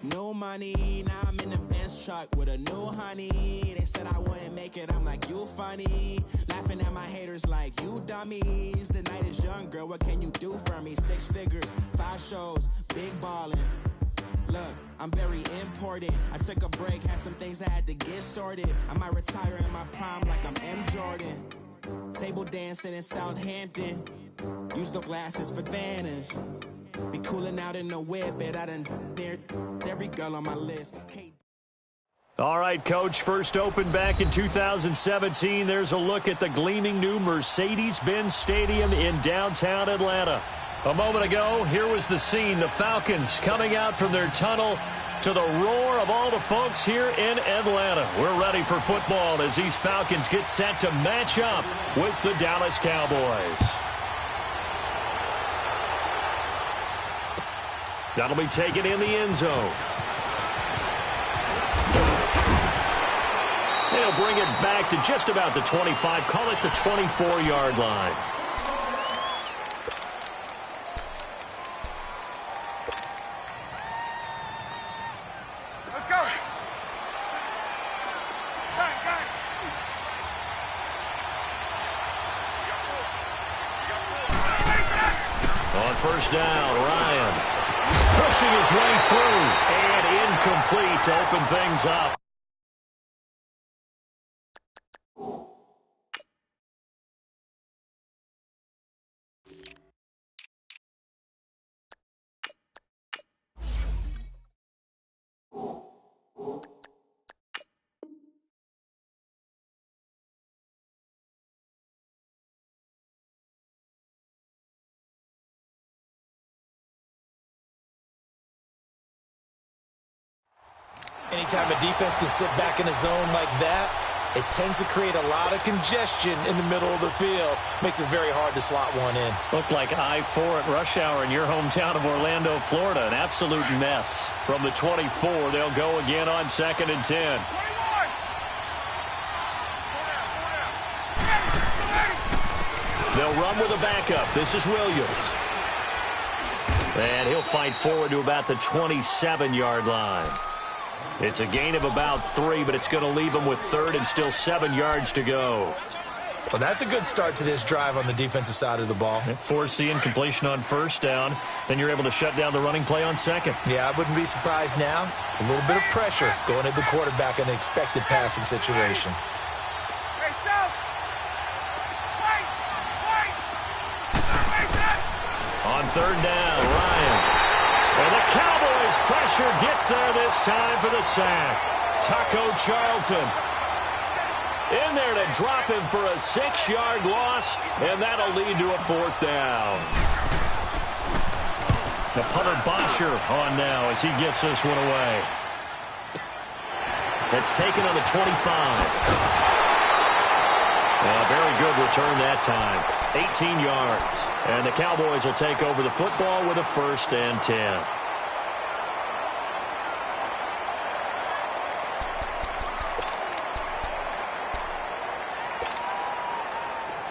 No money, now I'm in the Benz truck with a new honey. They said I wouldn't make it, I'm like, you funny. Laughing at my haters like, you dummies. The night is young, girl, what can you do for me? 6 figures, 5 shows, big ballin'. Look, I'm very important. I took a break, had some things I had to get sorted. I might retire in my prime like I'm M. Jordan. Table dancing in Southampton. Use the glasses for advantage. Be cooling out in the whip, but I done dared every girl on my list. All right, Coach, first opened back in 2017. There's a look at the gleaming new Mercedes-Benz Stadium in downtown Atlanta. A moment ago, here was the scene. The Falcons coming out from their tunnel to the roar of all the folks here in Atlanta. We're ready for football as these Falcons get set to match up with the Dallas Cowboys. That'll be taken in the end zone. They'll bring it back to just about the 25. Call it the 24-yard line. Let's go. On first down, Ryan pushing his way through and incomplete to open things up. Anytime a defense can sit back in a zone like that, it tends to create a lot of congestion in the middle of the field. Makes it very hard to slot one in. Looked like I-4 at rush hour in your hometown of Orlando, Florida. An absolute mess. From the 24, they'll go again on 2nd and 10. They'll run with a backup. This is Williams. And he'll fight forward to about the 27-yard line. It's a gain of about 3, but it's going to leave him with 3rd and still 7 yards to go. Well, that's a good start to this drive on the defensive side of the ball. Forcing completion on first down. Then you're able to shut down the running play on 2nd. Yeah, I wouldn't be surprised now. A little bit of pressure going at the quarterback in an expected passing situation. On 3rd down, Ryan. And the Cowboys' pressure gets there this time for the sack. Taco Charlton in there to drop him for a 6-yard loss, and that'll lead to a 4th down. The punter Bosher on now as he gets this one away. That's taken on the 25. Very good return that time. 18 yards. And the Cowboys will take over the football with a 1st and 10.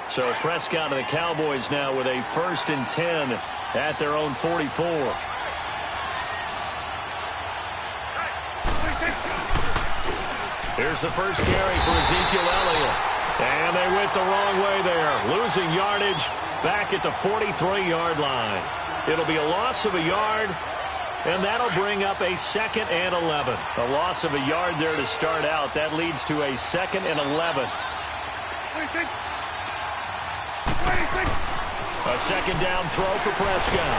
So Prescott and the Cowboys now with a 1st and 10 at their own 44. Here's the first carry for Ezekiel Elliott. And they went the wrong way there, losing yardage back at the 43-yard line. It'll be a loss of a yard, and that'll bring up a 2nd and 11. A loss of a yard there to start out. That leads to a 2nd and 11. A 2nd down throw for Prescott.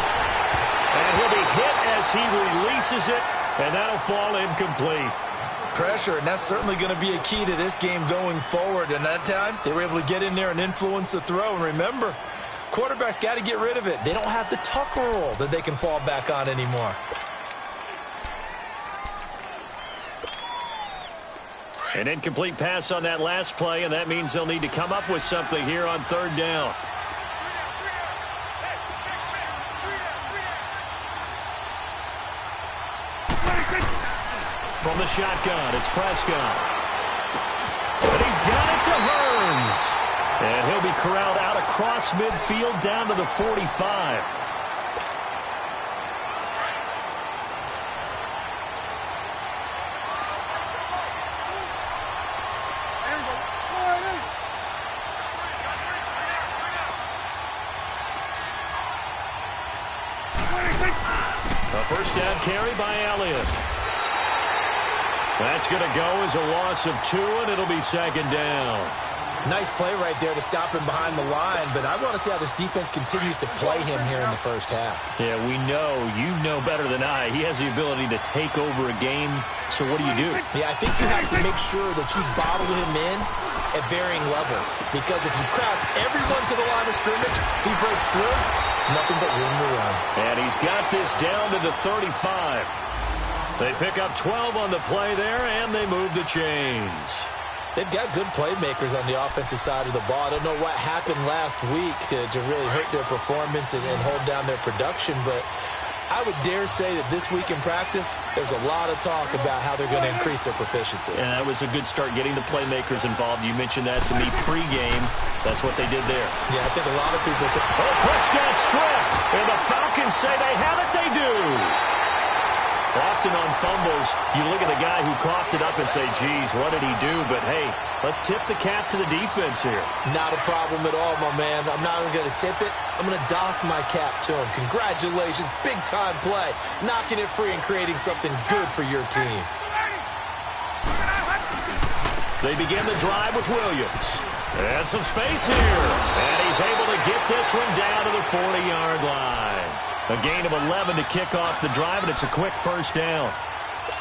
And he'll be hit as he releases it, and that'll fall incomplete. Pressure, and that's certainly going to be a key to this game going forward. And that time, they were able to get in there and influence the throw. And remember, quarterbacks got to get rid of it. They don't have the tuck rule that they can fall back on anymore. An incomplete pass on that last play, and that means they'll need to come up with something here on 3rd down. From the shotgun, it's Prescott. And he's got it to Hearns. And he'll be corralled out across midfield down to the 45. A first down carry by Elliott. That's going to go as a loss of 2, and it'll be second down. Nice play right there to stop him behind the line, but I want to see how this defense continues to play him here in the first half. Yeah, we know. You know better than I. He has the ability to take over a game, so what do you do? Yeah, I think you have to make sure that you bottle him in at varying levels, because if you crowd everyone to the line of scrimmage, if he breaks through, it's nothing but room to run. And he's got this down to the 35. They pick up 12 on the play there, and they move the chains. They've got good playmakers on the offensive side of the ball. I don't know what happened last week to really hurt their performance and hold down their production, but I would dare say that this week in practice, there's a lot of talk about how they're going to increase their proficiency. And that was a good start, getting the playmakers involved. You mentioned that to me pregame. That's what they did there. Yeah, I think a lot of people think... Oh, Prescott stripped, and the Falcons say they have it. They do. Often on fumbles, you look at the guy who coughed it up and say, geez, what did he do? But, hey, let's tip the cap to the defense here. Not a problem at all, my man. I'm not even going to tip it. I'm going to doff my cap to him. Congratulations, big-time play. Knocking it free and creating something good for your team. They begin the drive with Williams. And some space here. And he's able to get this one down to the 40-yard line. A gain of 11 to kick off the drive, and it's a quick first down.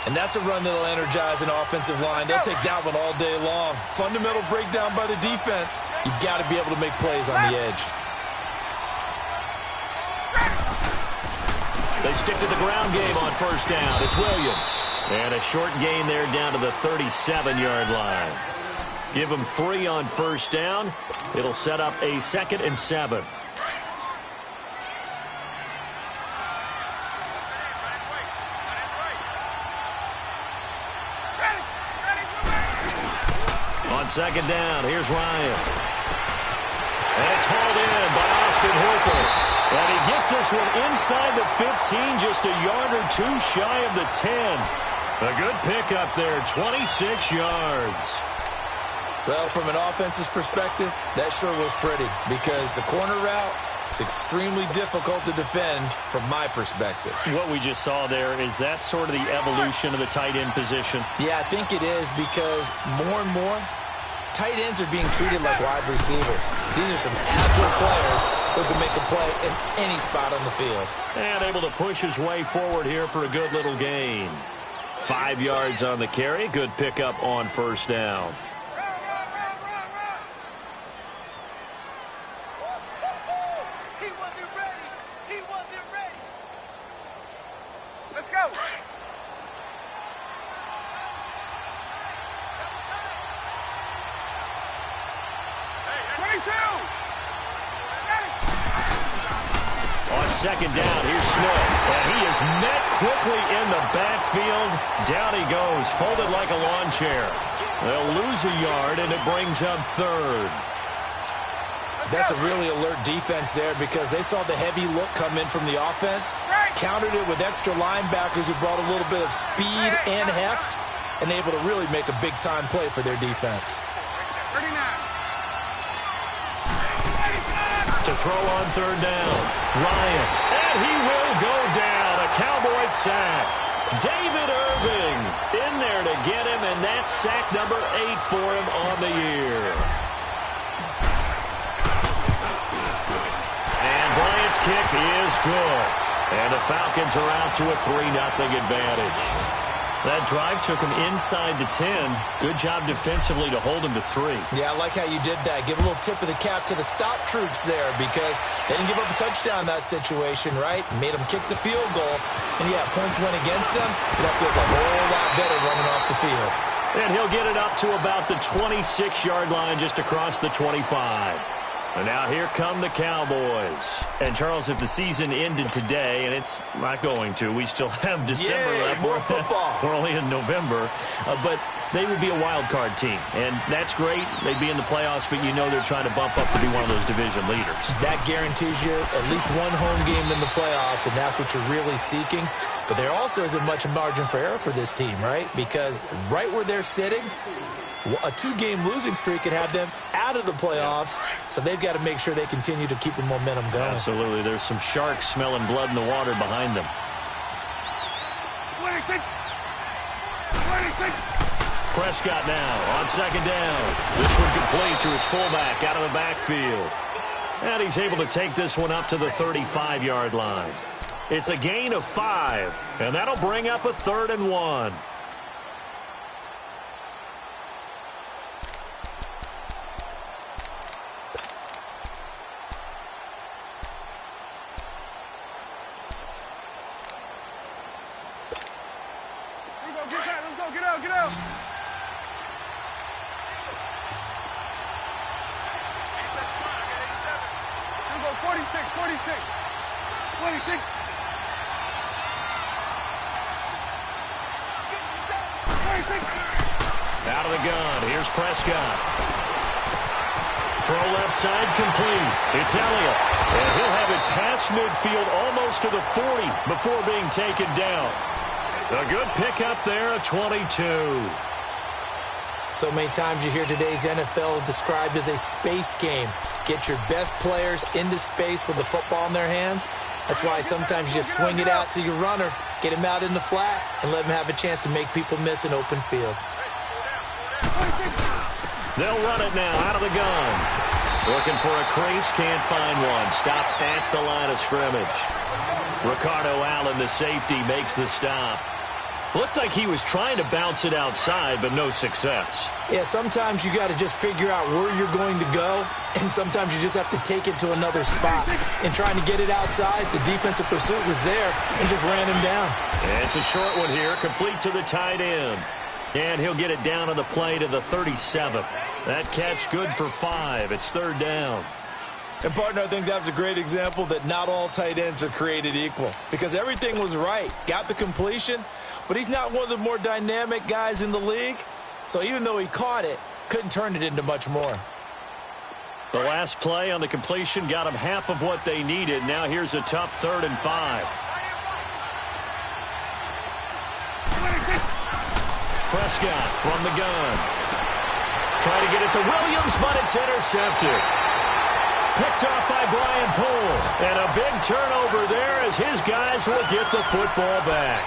And that's a run that'll energize an offensive line. They'll take that one all day long. Fundamental breakdown by the defense. You've got to be able to make plays on the edge. They stick to the ground game on first down. It's Williams. And a short gain there down to the 37-yard line. Give them 3 on first down. It'll set up a 2nd and 7. On second down, here's Ryan. And it's hauled in by Austin Hooper. And he gets this one inside the 15, just a yard or 2 shy of the 10. A good pickup there, 26 yards. Well, from an offense's perspective, that sure was pretty, because the corner route is extremely difficult to defend from my perspective. What we just saw there, is that sort of the evolution of the tight end position? Yeah, I think it is, because more and more, tight ends are being treated like wide receivers. These are some agile players who can make a play in any spot on the field. And able to push his way forward here for a good little gain. 5 yards on the carry. Good pickup on first down. Let's go. On second down, here's Smith. And he is met quickly in the backfield. Down he goes, folded like a lawn chair. They'll lose a yard, and it brings up 3rd. That's a really alert defense there, because they saw the heavy look come in from the offense, countered it with extra linebackers who brought a little bit of speed and heft, and able to really make a big-time play for their defense. 39. To throw on third down, Ryan. And he will go down. A Cowboy sack. David Irving in there to get him, and that's sack number 8 for him on the year. And Bryant's kick is good. And the Falcons are out to a 3-0 advantage. That drive took him inside the 10. Good job defensively to hold him to 3. Yeah, I like how you did that. Give a little tip of the cap to the stop troops there, because they didn't give up a touchdown in that situation, right? Made them kick the field goal. And, yeah, points went against them. But that feels a whole lot better running off the field. And he'll get it up to about the 26-yard line, just across the 25. And now here come the Cowboys. And, Charles, if the season ended today, and it's not going to, we still have December left. More football. We're only in November. But they would be a wild card team. And that's great. They'd be in the playoffs, but you know they're trying to bump up to be one of those division leaders. That guarantees you at least one home game in the playoffs, and that's what you're really seeking. But there also isn't much margin for error for this team, right? Because right where they're sitting, a 2-game losing streak could have them out of the playoffs, so they've got to make sure they continue to keep the momentum going. Absolutely. There's some sharks smelling blood in the water behind them. 26. Prescott now on second down. This one complete to his fullback out of the backfield. And he's able to take this one up to the 35-yard line. It's a gain of 5, and that'll bring up a 3rd and 1. Get out, get out. 46, 46. 26. 26. Out of the gun. Here's Prescott. Throw left side complete. It's Elliott. And he'll have it past midfield almost to the 40 before being taken down. A good pickup there, a 22. So many times you hear today's NFL described as a space game. Get your best players into space with the football in their hands. That's why sometimes you just swing it out to your runner, get him out in the flat, and let him have a chance to make people miss an open field. They'll run it now out of the gun. Looking for a crease, can't find one. Stopped at the line of scrimmage. Ricardo Allen, the safety, makes the stop. Looked like he was trying to bounce it outside, but no success. Yeah, sometimes you got to just figure out where you're going to go, and sometimes you just have to take it to another spot. And trying to get it outside, the defensive pursuit was there and just ran him down. And it's a short one here, complete to the tight end. And he'll get it down on the play to the 37. That catch good for 5. It's 3rd down. And, partner, I think that was a great example that not all tight ends are created equal, because everything was right. Got the completion, but he's not one of the more dynamic guys in the league. So even though he caught it, couldn't turn it into much more. The last play on the completion got him half of what they needed. Now here's a tough 3rd and 5. Prescott from the gun. Try to get it to Williams, but it's intercepted. Picked off by Brian Poole. And a big turnover there as his guys will get the football back.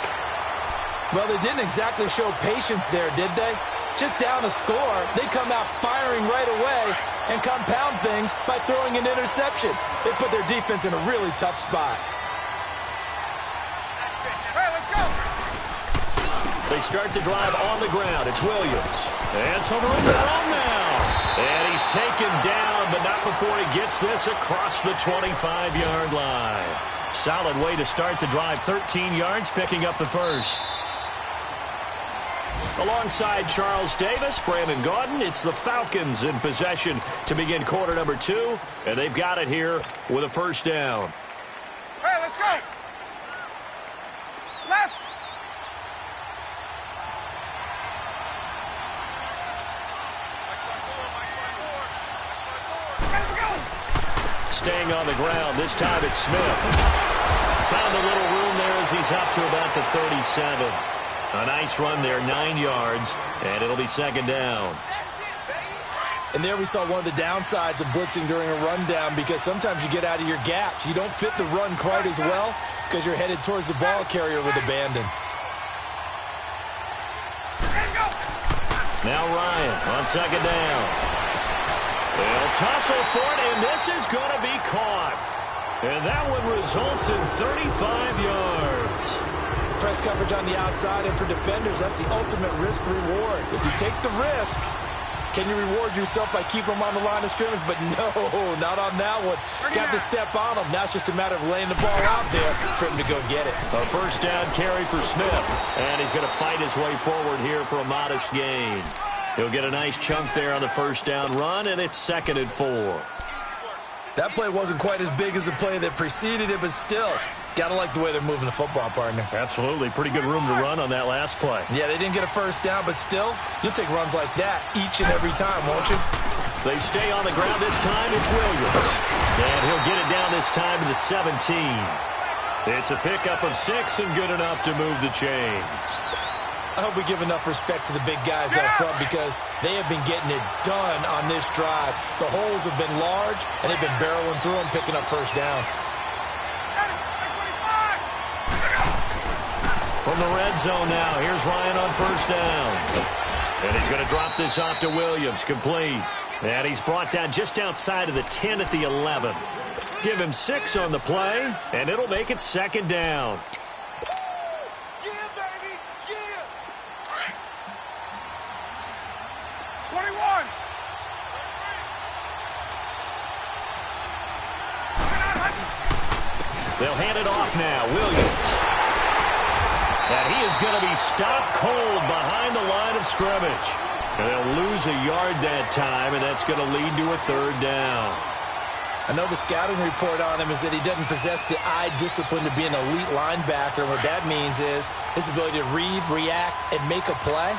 Well, they didn't exactly show patience there, did they? Just down a score, they come out firing right away and compound things by throwing an interception. They put their defense in a really tough spot. Hey, let's go. They start the drive on the ground. It's Williams. And some room to run now. And he's taken down, but not before he gets this across the 25-yard line. Solid way to start the drive. 13 yards, picking up the first. Alongside Charles Davis, Brandon Gaudin, it's the Falcons in possession to begin quarter number 2. And they've got it here with a 1st down. Hey, let's go. Left. Staying on the ground. This time it's Smith. Found a little room there as he's up to about the 37. A nice run there, 9 yards, and it'll be 2nd down. And there we saw one of the downsides of blitzing during a rundown, because sometimes you get out of your gaps. You don't fit the run quite as well because you're headed towards the ball carrier with abandon. Now Ryan on 2nd down. They'll tussle for it, and this is going to be caught. And that one results in 35 yards. Press coverage on the outside, and for defenders, that's the ultimate risk-reward. If you take the risk, can you reward yourself by keeping them on the line of scrimmage? But no, not on that one. Got the step on them. Now it's just a matter of laying the ball out there for him to go get it. A 1st down carry for Smith, and he's going to fight his way forward here for a modest gain. He'll get a nice chunk there on the 1st down run, and it's 2nd and 4. That play wasn't quite as big as the play that preceded it, but still, got to like the way they're moving the football, partner. Absolutely. Pretty good room to run on that last play. Yeah, they didn't get a first down, but still, you'll take runs like that each and every time, won't you? They stay on the ground. This time it's Williams. And he'll get it down this time to the 17. It's a pickup of 6 and good enough to move the chains. I hope we give enough respect to the big guys up front because they have been getting it done on this drive. The holes have been large, and they've been barreling through them, picking up first downs. From the red zone now, here's Ryan on first down. And he's going to drop this off to Williams, complete. And he's brought down just outside of the 10 at the 11. Give him 6 on the play, and it'll make it second down. Yeah, baby, yeah. 21. They'll hand it off now, Williams. And he is going to be stopped cold behind the line of scrimmage. And they'll lose a yard that time, and that's going to lead to a third down. I know the scouting report on him is that he doesn't possess the eye discipline to be an elite linebacker. And what that means is his ability to read, react, and make a play.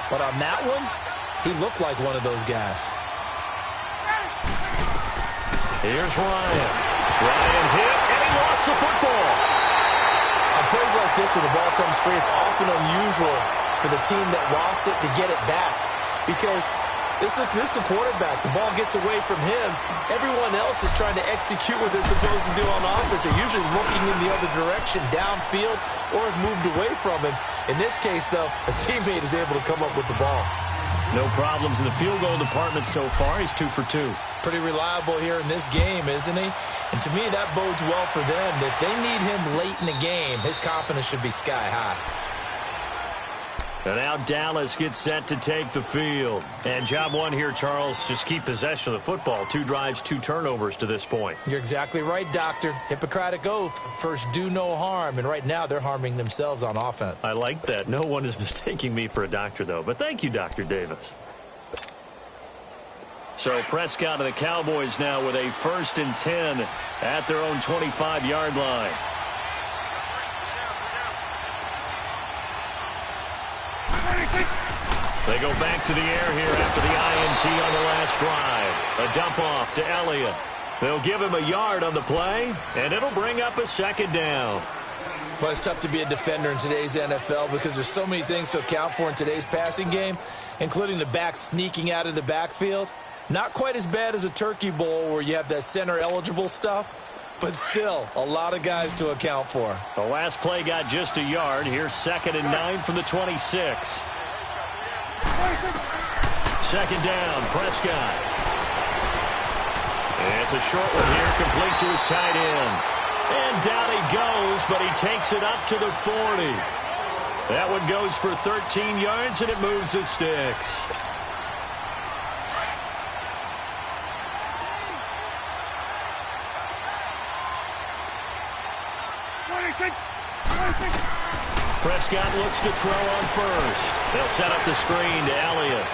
But on that one, he looked like one of those guys. Here's Ryan. Ryan hit, and he lost the football. On plays like this, when the ball comes free, it's often unusual for the team that lost it to get it back. Because this is the quarterback. The ball gets away from him. Everyone else is trying to execute what they're supposed to do on offense. They're usually looking in the other direction, downfield, or have moved away from him. In this case, though, a teammate is able to come up with the ball. No problems in the field goal department so far. He's 2 for 2. Pretty reliable here in this game, isn't he? And to me, that bodes well for them. If they need him late in the game, his confidence should be sky high. And now Dallas gets set to take the field. And job one here, Charles, just keep possession of the football. 2 drives, 2 turnovers to this point. You're exactly right, Doctor. Hippocratic oath. First, do no harm. And right now, they're harming themselves on offense. I like that. No one is mistaking me for a doctor, though. But thank you, Dr. Davis. So Prescott and the Cowboys now with a 1st and 10 at their own 25-yard line. They go back to the air here after the INT on the last drive. A dump off to Elliott. They'll give him a yard on the play, and it'll bring up a second down. Well, it's tough to be a defender in today's NFL because there's so many things to account for in today's passing game, including the back sneaking out of the backfield. Not quite as bad as a turkey bowl where you have that center-eligible stuff, but still a lot of guys to account for. The last play got just a yard. Here's 2nd and 9 from the 26. Second down, Prescott. It's a short one here, complete to his tight end. And down he goes, but he takes it up to the 40. That one goes for 13 yards, and it moves the sticks. Prescott looks to throw on first. They'll set up the screen to Elliott.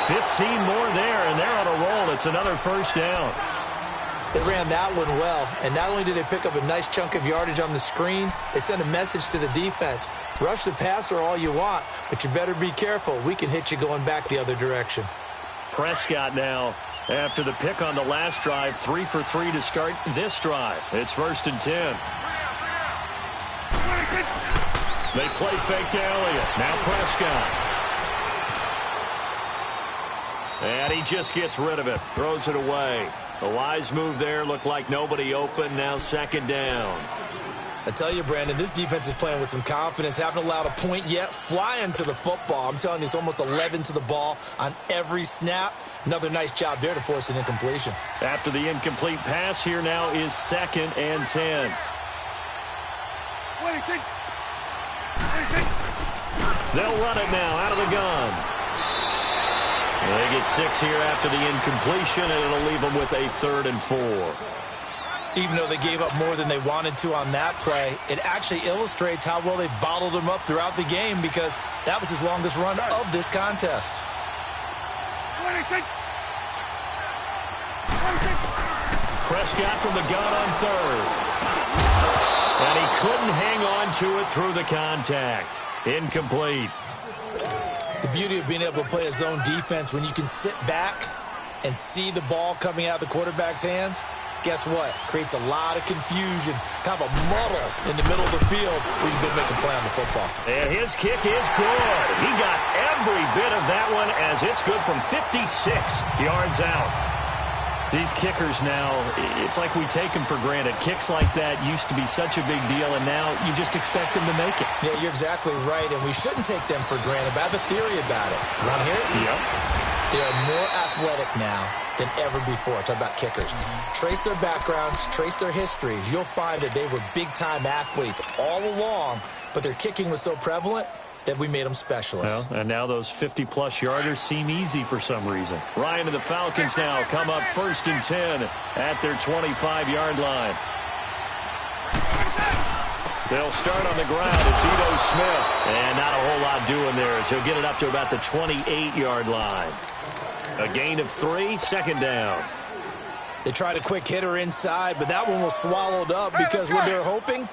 15 more there, and they're on a roll. It's another first down. They ran that one well, and not only did they pick up a nice chunk of yardage on the screen, they sent a message to the defense. Rush the passer all you want, but you better be careful. We can hit you going back the other direction. Prescott now, after the pick on the last drive, 3 for 3 to start this drive. It's 1st and 10. They play fake to Elliott. Now Prescott. And he just gets rid of it. Throws it away. A wise move there. Looked like nobody open. Now 2nd down. I tell you, Brandon, this defense is playing with some confidence. Haven't allowed a point yet. Flying to the football. I'm telling you, it's almost 11 to the ball on every snap. Another nice job there to force an incompletion. After the incomplete pass, here now is 2nd and 10. They'll run it now out of the gun. They get 6 here after the incompletion, and it'll leave them with a 3rd and 4. Even though they gave up more than they wanted to on that play, it actually illustrates how well they bottled them up throughout the game because that was his longest run of this contest. Prescott from the gun on third. And he couldn't hang on to it through the contact. Incomplete. The beauty of being able to play a zone defense when you can sit back and see the ball coming out of the quarterback's hands, guess what? Creates a lot of confusion, kind of a muddle in the middle of the field where you can go make a play on the football. And his kick is good. He got every bit of that one as it's good from 56 yards out. These kickers now, it's like we take them for granted. Kicks like that used to be such a big deal, and now you just expect them to make it. Yeah, you're exactly right, and we shouldn't take them for granted. But I have a theory about it. You want to hear it? Yep. They are more athletic now than ever before. Talk about kickers. Trace their backgrounds, trace their histories. You'll find that they were big-time athletes all along, but their kicking was so prevalent that we made them specialists. Well, and now those 50-plus yarders seem easy for some reason. Ryan and the Falcons now come up 1st and 10 at their 25-yard line. They'll start on the ground. It's Ito Smith. And not a whole lot doing there as he'll get it up to about the 28-yard line. A gain of 3, 2nd down. They tried a quick hitter inside, but that one was swallowed up because what they're hoping,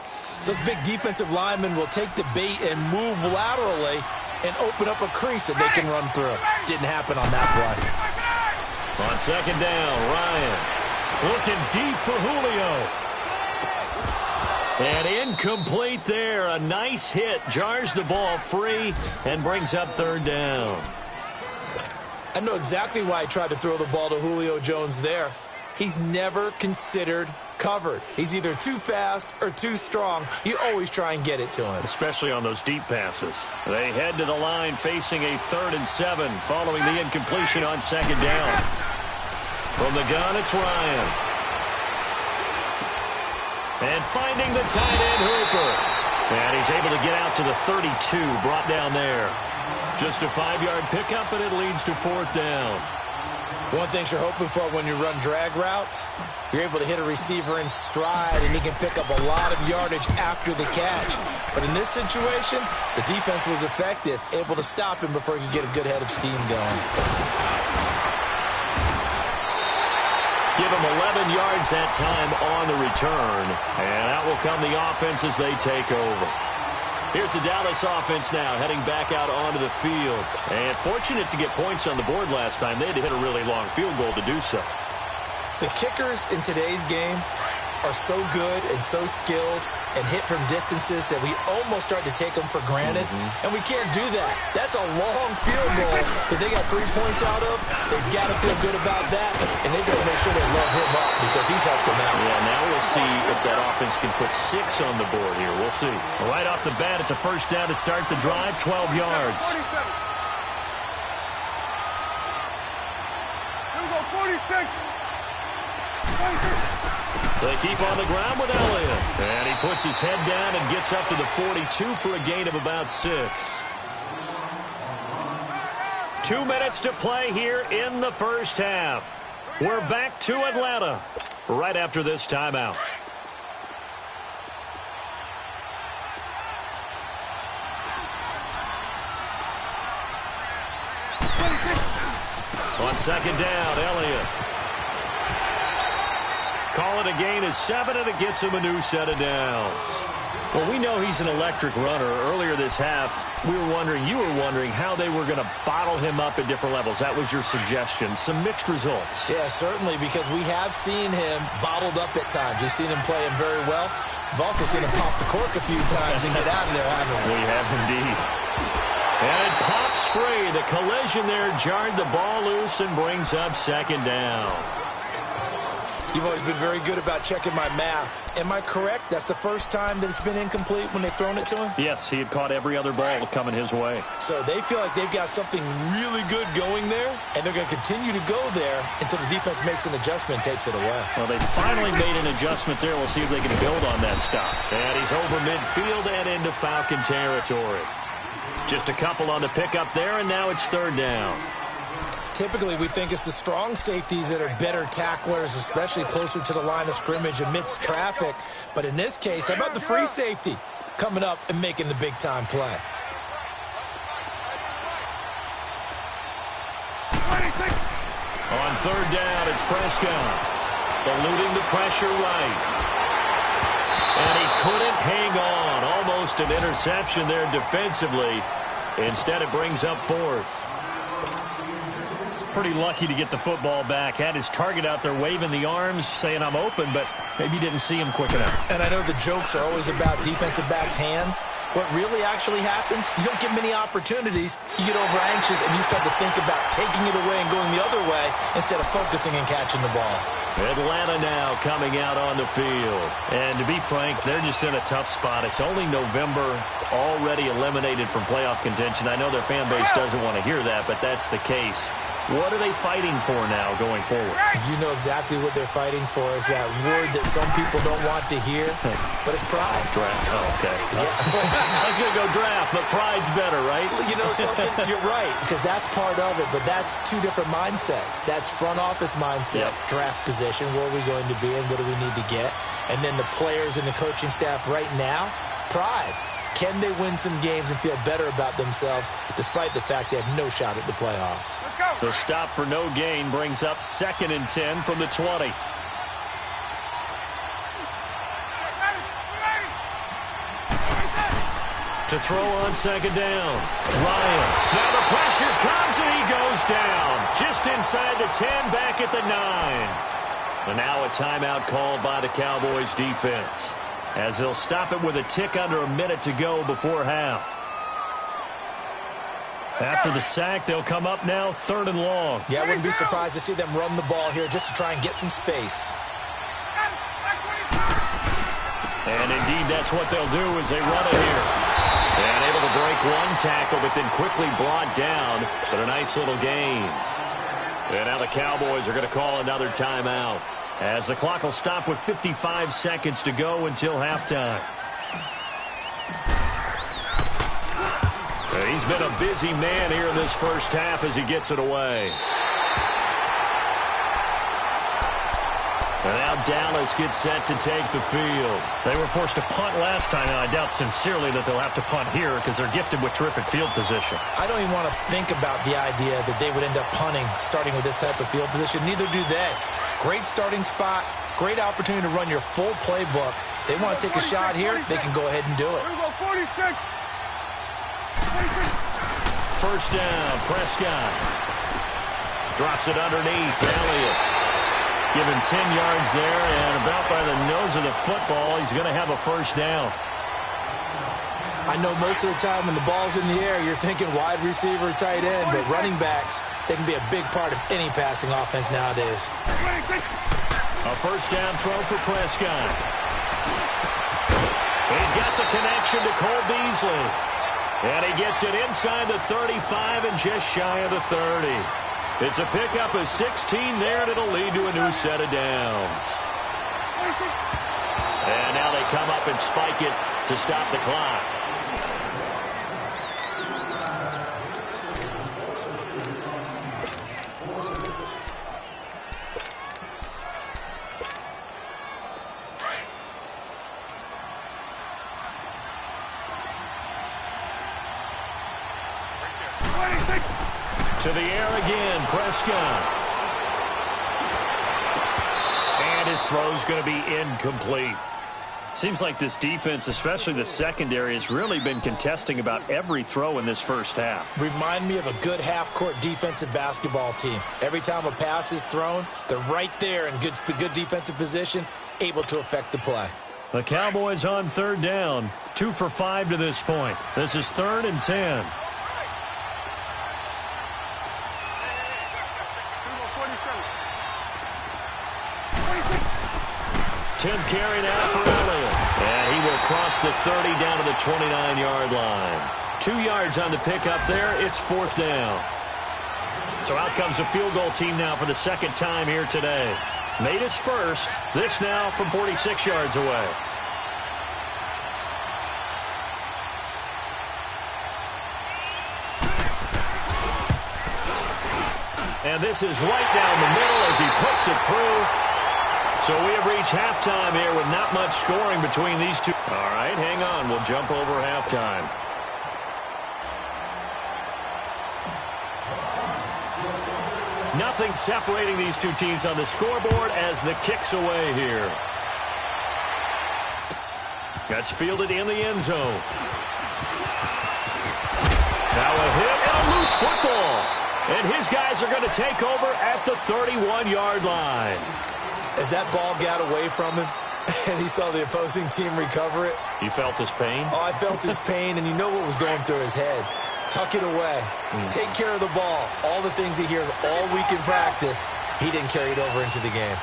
those big defensive linemen will take the bait and move laterally and open up a crease that they can run through. Didn't happen on that play. On 2nd down, Ryan looking deep for Julio. And incomplete there. A nice hit. Jars the ball free and brings up 3rd down. I know exactly why he tried to throw the ball to Julio Jones there. He's never considered covered. He's either too fast or too strong. You always try and get it to him. Especially on those deep passes. They head to the line facing a 3rd and 7 following the incompletion on 2nd down. From the gun, it's Ryan. And finding the tight end, Hooper. And he's able to get out to the 32, brought down there. Just a 5-yard pickup, and it leads to 4th down. One thing you're hoping for when you run drag routes, you're able to hit a receiver in stride, and he can pick up a lot of yardage after the catch. But in this situation, the defense was effective, able to stop him before he could get a good head of steam going. Give him 11 yards that time on the return. And out will come the offense as they take over. Here's the Dallas offense now heading back out onto the field. And fortunate to get points on the board last time. They had to hit a really long field goal to do so. The kickers in today's game are so good and so skilled and hit from distances that we almost start to take them for granted. And we can't do that. That's a long field goal that they got 3 points out of. They've got to feel good about that, and they've got to make sure they load him up because he's helped them out. Yeah, now we'll see if that offense can put 6 on the board here. We'll see. Right off the bat, it's a 1st down to start the drive, 12 yards. Here we go, 46. 46. They keep on the ground with Elliott. And he puts his head down and gets up to the 42 for a gain of about 6. 2 minutes to play here in the 1st half. We're back to Atlanta right after this timeout. On 2nd down, Elliott. Call it a gain of 7, and it gets him a new set of downs. Well, we know he's an electric runner. Earlier this half, you were wondering how they were going to bottle him up at different levels. That was your suggestion. Some mixed results. Yeah, certainly, because we have seen him bottled up at times. We've seen him play him very well. We've also seen him pop the cork a few times and get out of there, haven't we? We have indeed. And it pops free. The collision there jarred the ball loose and brings up 2nd down. You've always been very good about checking my math. Am I correct? That's the first time that it's been incomplete when they've thrown it to him? Yes, he had caught every other ball coming his way. So they feel like they've got something really good going there, and they're going to continue to go there until the defense makes an adjustment and takes it away. Well, they finally made an adjustment there. We'll see if they can build on that stop. And he's over midfield and into Falcon territory. Just a couple on the pickup there, and now it's 3rd down. Typically, we think it's the strong safeties that are better tacklers, especially closer to the line of scrimmage amidst traffic. But in this case, how about the free safety coming up and making the big-time play? On 3rd down, it's Prescott. eluding the pressure right. And he couldn't hang on. Almost an interception there defensively. Instead, it brings up fourth. Pretty lucky to get the football back. Had his target out there waving the arms, saying I'm open, but maybe didn't see him quick enough. And I know the jokes are always about defensive backs' hands. What really actually happens, you don't get many opportunities. You get over anxious and you start to think about taking it away and going the other way instead of focusing and catching the ball. Atlanta now coming out on the field. And to be frank, they're just in a tough spot. It's only November, already eliminated from playoff contention. I know their fan base doesn't want to hear that, but that's the case. What are they fighting for now going forward? You know exactly what they're fighting for is that word that some people don't want to hear, but it's pride. Draft. Oh, okay. I was going to go draft, but pride's better, right? You know something? You're right, because that's part of it, but that's two different mindsets. That's front office mindset, draft position, where are we going to be and what do we need to get? And then the players and the coaching staff right now, pride. Can they win some games and feel better about themselves despite the fact they have no shot at the playoffs? Let's go. The stop for no gain brings up 2nd and 10 from the 20. To throw on 2nd down. Ryan. Now the pressure comes and he goes down. Just inside the 10, back at the 9. And now a timeout called by the Cowboys defense, as they'll stop it with a tick under a minute to go before half. After the sack, they'll come up now 3rd and long. Yeah, I wouldn't be surprised to see them run the ball here just to try and get some space. And indeed, that's what they'll do as they run it here. And able to break one tackle, but then quickly brought down. But a nice little gain. And now the Cowboys are going to call another timeout, as the clock will stop with 55 seconds to go until halftime. He's been a busy man here in this first half as he gets it away. And now Dallas gets set to take the field. They were forced to punt last time, and I doubt sincerely that they'll have to punt here because they're gifted with terrific field position. I don't even want to think about the idea that they would end up punting starting with this type of field position. Neither do they. Great starting spot, great opportunity to run your full playbook. If they want to take a shot here, they can go ahead and do it. 46. First down, Prescott. Drops it underneath to Elliott. Given 10 yards there, and about by the nose of the football, he's going to have a first down. I know most of the time when the ball's in the air, you're thinking wide receiver, tight end, but running backs, they can be a big part of any passing offense nowadays. A first down throw for Prescott. He's got the connection to Cole Beasley. And he gets it inside the 35 and just shy of the 30. It's a pickup of 16 there, and it'll lead to a new set of downs. And now they come up and spike it to stop the clock. To the air again, Prescott. And his throw's going to be incomplete. Seems like this defense, especially the secondary, has really been contesting about every throw in this first half. Remind me of a good half-court defensive basketball team. Every time a pass is thrown, they're right there in the good defensive position, able to affect the play. The Cowboys on 3rd down, 2 for 5 to this point. This is 3rd and 10. 10th carry now for Elliott. And he will cross the 30 down to the 29-yard line. 2 yards on the pickup there. It's 4th down. So out comes the field goal team now for the second time here today. Made his first. This now from 46 yards away. And this is right down the middle as he puts it through. So we have reached halftime here with not much scoring between these two. All right, hang on. We'll jump over halftime. Nothing separating these two teams on the scoreboard as the kick's away here. That's fielded in the end zone. Now a hit and a loose football. And his guys are going to take over at the 31-yard line. As that ball got away from him and he saw the opposing team recover it. You felt his pain? Oh, I felt his pain, and you know what was going through his head. Tuck it away. Take care of the ball. All the things he hears all week in practice, he didn't carry it over into the game.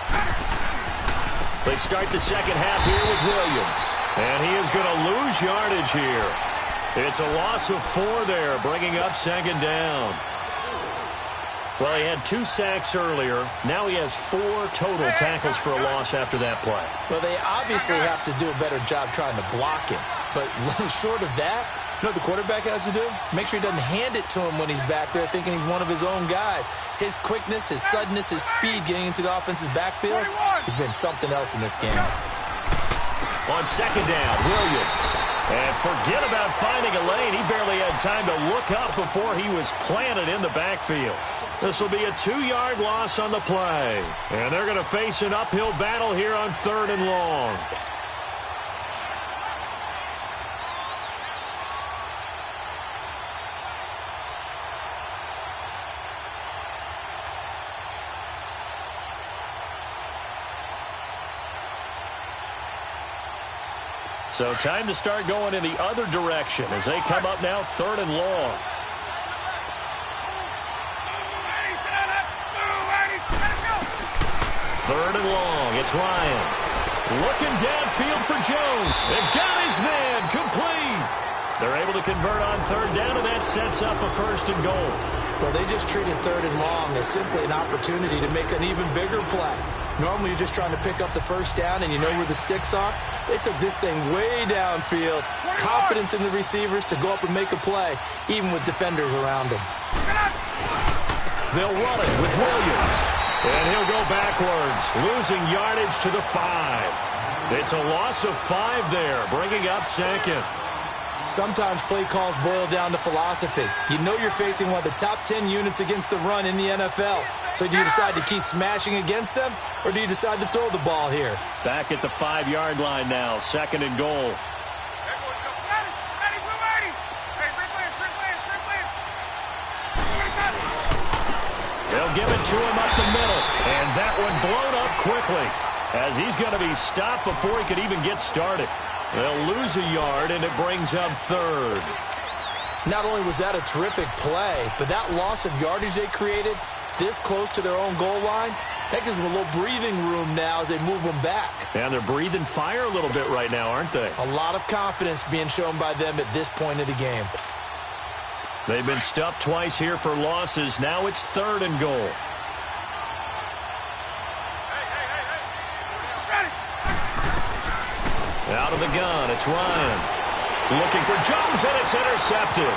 They start the second half here with Williams. And he is going to lose yardage here. It's a loss of 4 there, bringing up second down. Well, he had 2 sacks earlier. Now he has 4 total tackles for a loss after that play. Well, they obviously have to do a better job trying to block him. But short of that, you know what the quarterback has to do? Make sure he doesn't hand it to him when he's back there thinking he's one of his own guys. His quickness, his suddenness, his speed getting into the offense's backfield has been something else in this game. On second down, Williams. And forget about finding a lane. He barely had time to look up before he was planted in the backfield. This will be a 2-yard loss on the play. And they're going to face an uphill battle here on 3rd and long. So time to start going in the other direction as they come up now 3rd and long. Third and long. It's Ryan. Looking downfield for Jones. They got his man complete. They're able to convert on 3rd down, and that sets up a 1st and goal. Well, they just treated 3rd and long as simply an opportunity to make an even bigger play. Normally, you're just trying to pick up the 1st down, and you know where the sticks are. They took this thing way downfield. Confidence in the receivers to go up and make a play, even with defenders around them. They'll run it with Williams. And he'll go backwards, losing yardage to the 5. It's a loss of 5 there, bringing up 2nd. Sometimes play calls boil down to philosophy. You know you're facing one of the top 10 units against the run in the NFL. So do you decide to keep smashing against them, or do you decide to throw the ball here? Back at the 5-yard line now, 2nd and goal. They'll give it to him up the middle, and that one blown up quickly as he's going to be stopped before he could even get started. They'll lose a yard, and it brings up 3rd. Not only was that a terrific play, but that loss of yardage they created this close to their own goal line, that gives them a little breathing room now as they move them back. And they're breathing fire a little bit right now, aren't they? A lot of confidence being shown by them at this point of the game. They've been stuffed twice here for losses. Now it's 3rd and goal. Out of the gun, it's Ryan. Looking for Jones, and it's intercepted.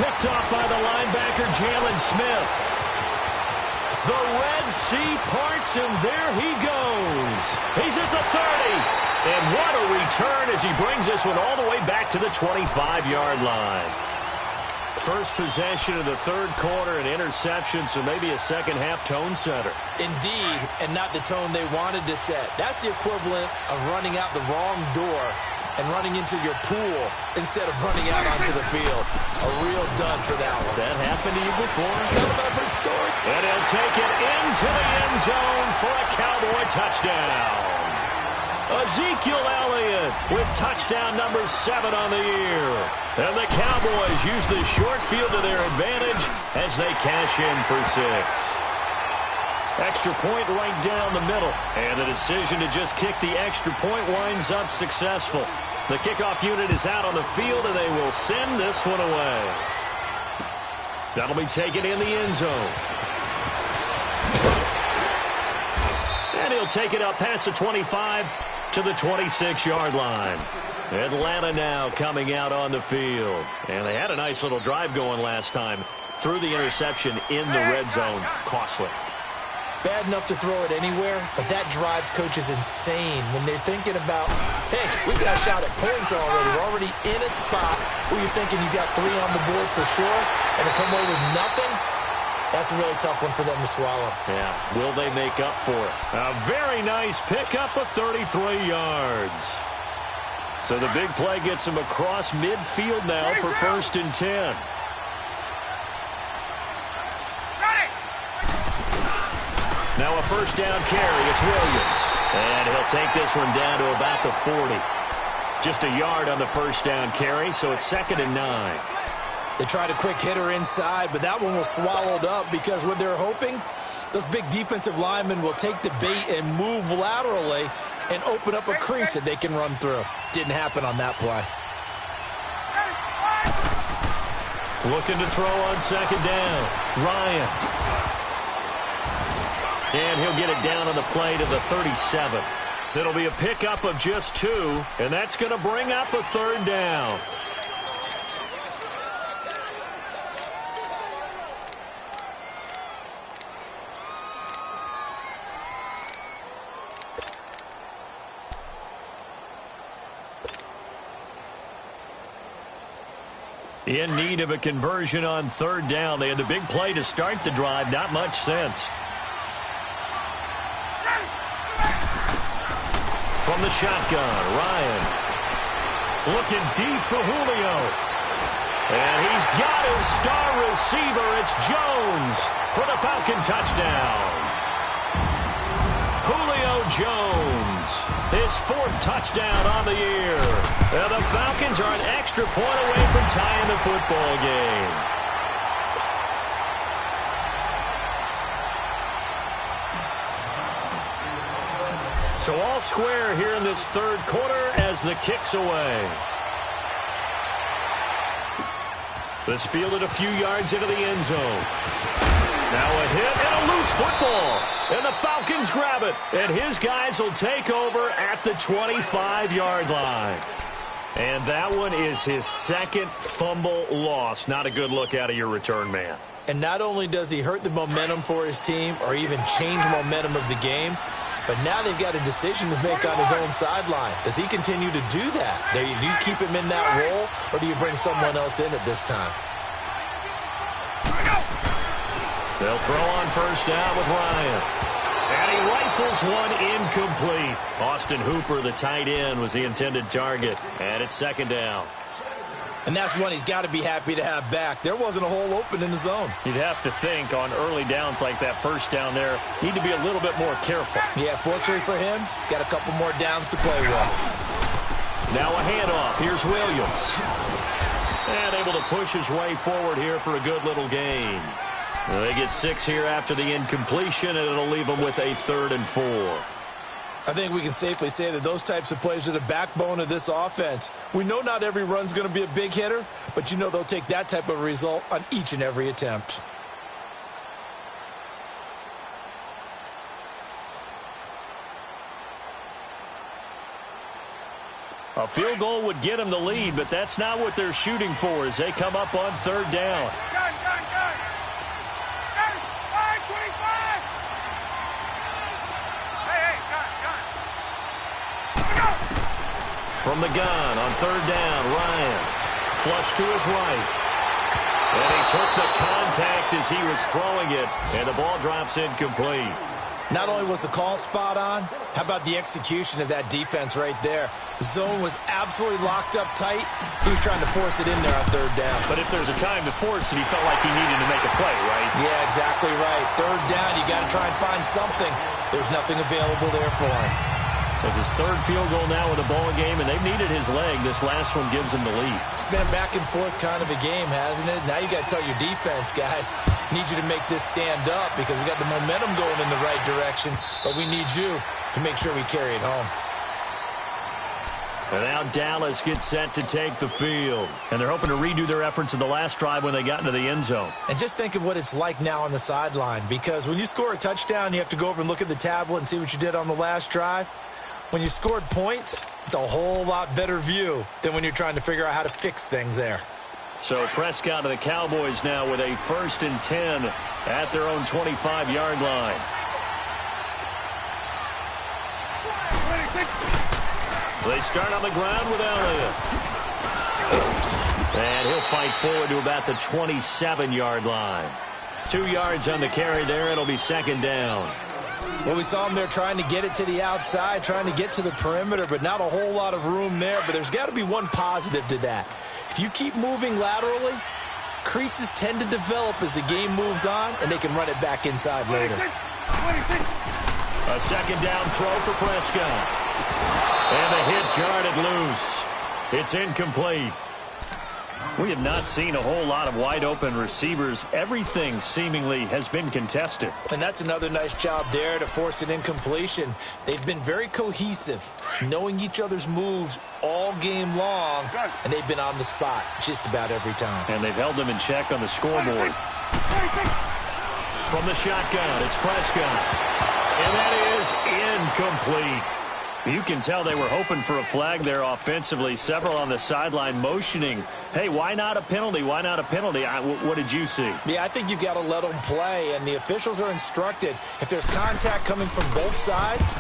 Picked off by the linebacker, Jalen Smith. The Red Sea parts, and there he goes. He's at the 30. And what a return as he brings this one all the way back to the 25-yard line. First possession of the 3rd quarter, an interception, so maybe a second-half tone setter. Indeed, and not the tone they wanted to set. That's the equivalent of running out the wrong door and running into your pool instead of running out onto the field. A real dud for that one. Has that happened to you before? Another story. And he'll take it into the end zone for a Cowboy touchdown. Ezekiel Elliott with touchdown number 7 on the year. And the Cowboys use the short field to their advantage as they cash in for 6. Extra point right down the middle. And the decision to just kick the extra point winds up successful. The kickoff unit is out on the field, and they will send this one away. That'll be taken in the end zone. And he'll take it up past the 25 to the 26-yard line. Atlanta now coming out on the field. And they had a nice little drive going last time. Threw the interception in the red zone. Costly. Bad enough to throw it anywhere, but that drives coaches insane when they're thinking about, hey, we got a shot at points already. We're already in a spot where you're thinking you got 3 on the board for sure, and to come away with nothing, That's a really tough one for them to swallow. Yeah, will they make up for it? A very nice pickup of 33 yards. So the big play gets him across midfield now for 1st and 10. Now a first down carry. It's Williams. And he'll take this one down to about the 40. Just a yard on the first down carry, so it's 2nd and 9. They tried a quick hitter inside, but that one was swallowed up because what they're hoping, those big defensive linemen will take the bait and move laterally and open up a crease that they can run through. Didn't happen on that play. Looking to throw on 2nd down. Ryan. And he'll get it down on the play to the 37. It'll be a pickup of just 2, and that's going to bring up a 3rd down. In need of a conversion on 3rd down. They had the big play to start the drive. Not much sense. From the shotgun, Ryan. Looking deep for Julio. And he's got his star receiver. It's Jones for the Falcon touchdown. Julio Jones, his 4th touchdown on the year. And the Falcons are an extra point away from tying the football game. So all square here in this 3rd quarter as the kick's away. This fielded a few yards into the end zone. Now a hit and a loose football. And the Falcons grab it. And his guys will take over at the 25-yard line. And that one is his 2nd fumble loss. Not a good look out of your return man. And not only does he hurt the momentum for his team or even change momentum of the game, but now they've got a decision to make on his own sideline. Does he continue to do that? Do you keep him in that role, or do you bring someone else in at this time? They'll throw on 1st down with Ryan. And he rifles one incomplete. Austin Hooper, the tight end, was the intended target. And it's 2nd down. And that's one he's got to be happy to have back. There wasn't a hole open in the zone. You'd have to think on early downs like that 1st down there, need to be a little bit more careful. Yeah, fortunately for him, got a couple more downs to play with. Now a handoff. Here's Williams. And able to push his way forward here for a good little gain. They get 6 here after the incompletion, and it'll leave them with a 3rd and 4. I think we can safely say that those types of plays are the backbone of this offense. We know not every run's going to be a big hitter, but you know they'll take that type of result on each and every attempt. A field goal would get them the lead, but that's not what they're shooting for as they come up on 3rd down. From the gun on 3rd down, Ryan. Flush to his right. And he took the contact as he was throwing it, and the ball drops incomplete. Not only was the call spot on, how about the execution of that defense right there? The zone was absolutely locked up tight. He was trying to force it in there on 3rd down. But if there's a time to force it, he felt like he needed to make a play, right? Yeah, exactly right. 3rd down, you got to try and find something. There's nothing available there for him. It's his 3rd field goal now in the ball game, and they've needed his leg. This last one gives him the lead. It's been back and forth kind of a game, hasn't it? Now you got to tell your defense, guys, need you to make this stand up because we got the momentum going in the right direction, but we need you to make sure we carry it home. And now Dallas gets set to take the field. And they're hoping to redo their efforts in the last drive when they got into the end zone. And just think of what it's like now on the sideline, because when you score a touchdown, you have to go over and look at the tablet and see what you did on the last drive. When you scored points, it's a whole lot better view than when you're trying to figure out how to fix things there. So Prescott and the Cowboys now with a 1st and 10 at their own 25-yard line. They start on the ground with Elliott. And he'll fight forward to about the 27-yard line. 2 yards on the carry there. It'll be second down. Well, we saw him there trying to get it to the outside, trying to get to the perimeter, but not a whole lot of room there. But there's got to be one positive to that. If you keep moving laterally, creases tend to develop as the game moves on, and they can run it back inside later. A second down throw for Prescott. And the hit jarred loose. It's incomplete. We have not seen a whole lot of wide-open receivers. Everything seemingly has been contested. And that's another nice job there to force an incompletion. They've been very cohesive, knowing each other's moves all game long, and they've been on the spot just about every time. And they've held them in check on the scoreboard. From the shotgun, it's Prescott. And that is incomplete. You can tell they were hoping for a flag there offensively. Several on the sideline motioning, hey, why not a penalty? Why not a penalty? What did you see? Yeah, I think you've got to let them play, and the officials are instructed. If there's contact coming from both sides,